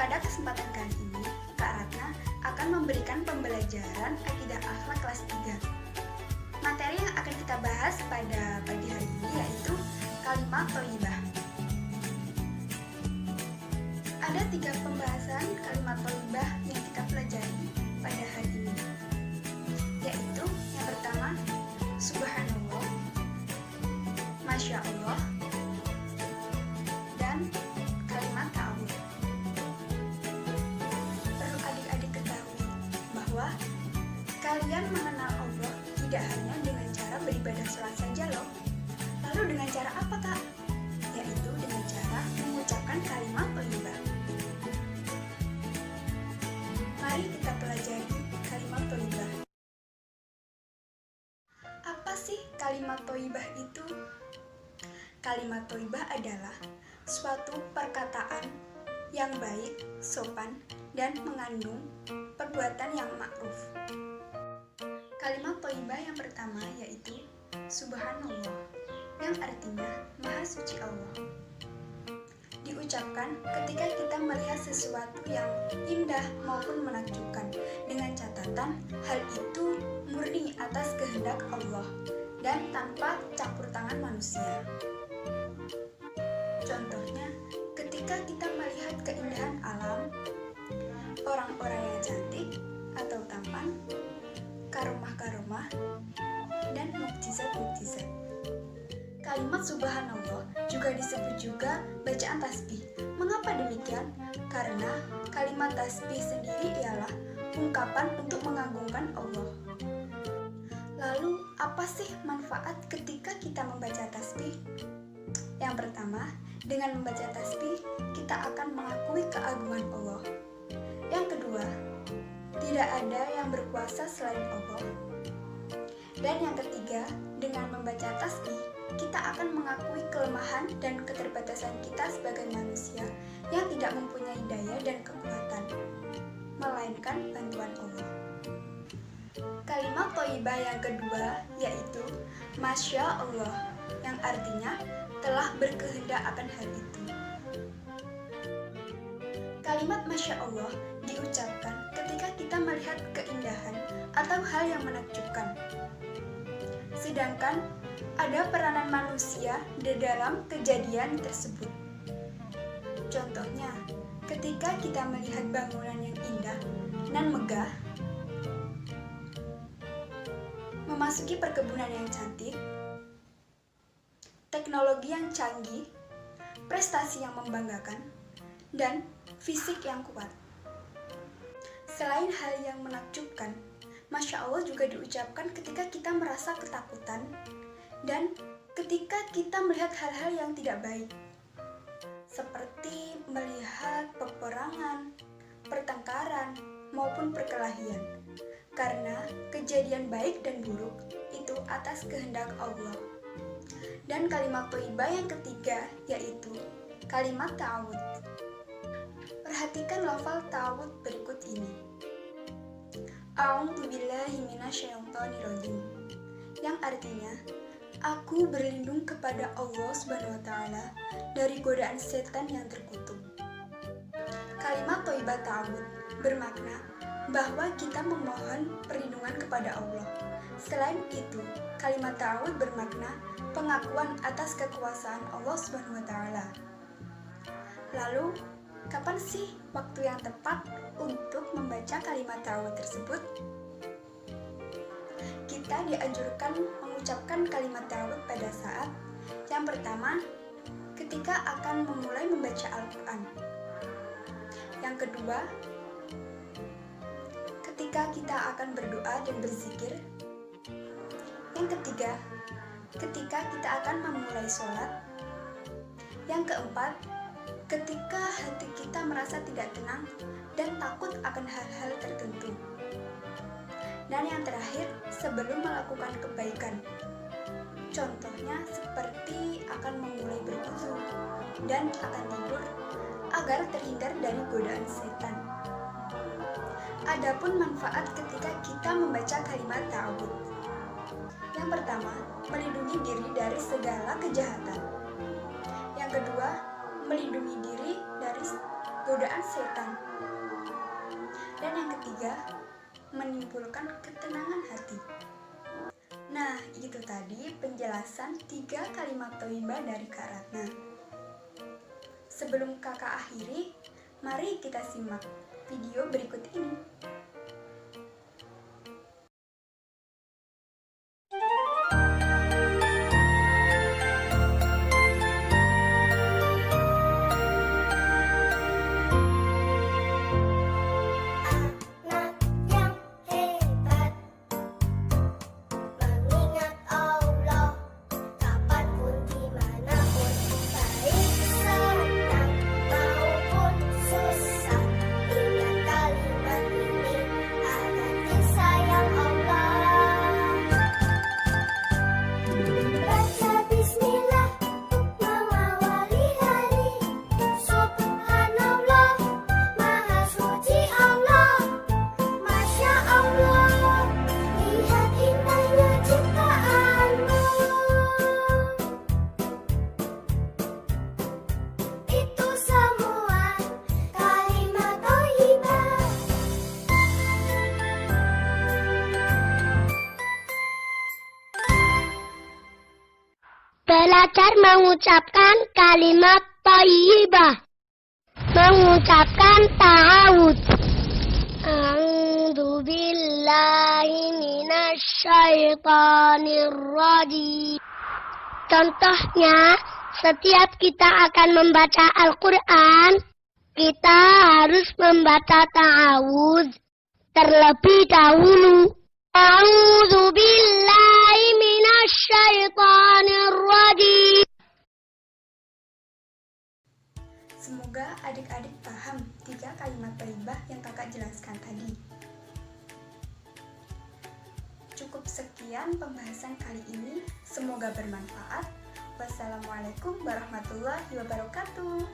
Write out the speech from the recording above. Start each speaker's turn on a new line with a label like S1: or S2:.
S1: Pada kesempatan kali ini, Kak Ratna akan memberikan pembelajaran akidah akhlak kelas 3. Materi yang akan kita bahas pada pagi hari ini yaitu kalimat thayyibah. Ada 3 pembahasan kalimat thayyibah yang kita pelajari pada hari ini, yaitu yang pertama, subhanallah, masya Allah, dan kalimat ta'awud. Perlu adik-adik ketahui bahwa kalian mengenal Allah tidak hanya dengan cara beribadah sholat saja loh. Lalu dengan cara apa, Kak? Yaitu dengan cara mengucapkan kalimat thayyibah. Mari kita pelajari kalimat thayyibah. Apa sih kalimat thayyibah itu? Kalimat thayyibah adalah suatu perkataan yang baik, sopan, dan mengandung perbuatan yang ma'ruf. Kalimat thayyibah yang pertama yaitu subhanallah, yang artinya maha suci Allah. Diucapkan ketika kita melihat sesuatu yang indah maupun menakjubkan, dengan catatan hal itu murni atas kehendak Allah dan tanpa campur tangan manusia. Contohnya, ketika kita melihat keindahan alam, orang-orang yang cantik atau tampan, karomah-karomah, dan mukjizat-mukjizat. Kalimat subhanallah juga disebut juga bacaan tasbih. Mengapa demikian? Karena kalimat tasbih sendiri ialah ungkapan untuk mengagungkan Allah. Lalu, apa sih manfaat ketika kita membaca tasbih? Yang pertama, dengan membaca tasbih, kita akan mengakui keagungan Allah. Yang kedua, tidak ada yang berkuasa selain Allah. Dan yang ketiga, dengan membaca tasbih, kita akan mengakui kelemahan dan keterbatasan kita sebagai manusia yang tidak mempunyai daya dan kekuatan, melainkan bantuan Allah. Kalimat thayyibah yang kedua yaitu masya Allah, yang artinya telah berkehendak akan hal itu. Kalimat masya Allah diucapkan ketika kita melihat keindahan atau hal yang menakjubkan. Sedangkan ada peranan manusia di dalam kejadian tersebut. Contohnya, ketika kita melihat bangunan yang indah dan megah, memasuki perkebunan yang cantik, teknologi yang canggih, prestasi yang membanggakan, dan fisik yang kuat. Selain hal yang menakjubkan, masya Allah juga diucapkan ketika kita merasa ketakutan dan ketika kita melihat hal-hal yang tidak baik, seperti melihat peperangan, pertengkaran, maupun perkelahian. Karena kejadian baik dan buruk itu atas kehendak Allah. Dan kalimat thayyibah yang ketiga yaitu kalimat ta'awud. Perhatikan lafal ta'awud berikut ini. A'udzubillahi minasyaitonirrajim, yang artinya aku berlindung kepada Allah Subhanahu wa taala dari godaan setan yang terkutuk. Kalimat thayyibah ta'awud bermakna bahwa kita memohon perlindungan kepada Allah. Selain itu, kalimat ta'awud bermakna pengakuan atas kekuasaan Allah Subhanahu wa taala. Lalu, kapan sih waktu yang tepat untuk membaca kalimat ta'awud tersebut? Kita dianjurkan mengucapkan kalimat ta'awud pada saat yang pertama, ketika akan memulai membaca Al-Quran. Yang kedua, ketika kita akan berdoa dan berzikir. Yang ketiga, ketika kita akan memulai sholat. Yang keempat, ketika hati kita merasa tidak tenang dan takut akan hal-hal tertentu. Dan yang terakhir, sebelum melakukan kebaikan. Contohnya seperti akan memulai berwudu dan akan tidur agar terhindar dari godaan setan. Adapun manfaat ketika kita membaca kalimat ta'awud. Yang pertama, melindungi diri dari segala kejahatan. Yang kedua, melindungi diri dari godaan setan. Dan yang ketiga, menimbulkan ketenangan hati. Nah, itu tadi penjelasan 3 kalimat thayyibah dari Kak Ratna. Sebelum kakak akhiri, mari kita simak video berikut ini.
S2: Belajar mengucapkan kalimat thayyibah. Mengucapkan ta'awudz. A'udzu billahi minasy syaithanir rajim. Contohnya, setiap kita akan membaca Al-Quran, kita harus membaca ta'awudz terlebih dahulu. A'udzu billahi minasy syaithanir rajim.
S1: Semoga adik-adik paham 3 kalimat thayyibah yang kakak jelaskan tadi. Cukup sekian pembahasan kali ini, semoga bermanfaat. Wassalamualaikum warahmatullahi wabarakatuh.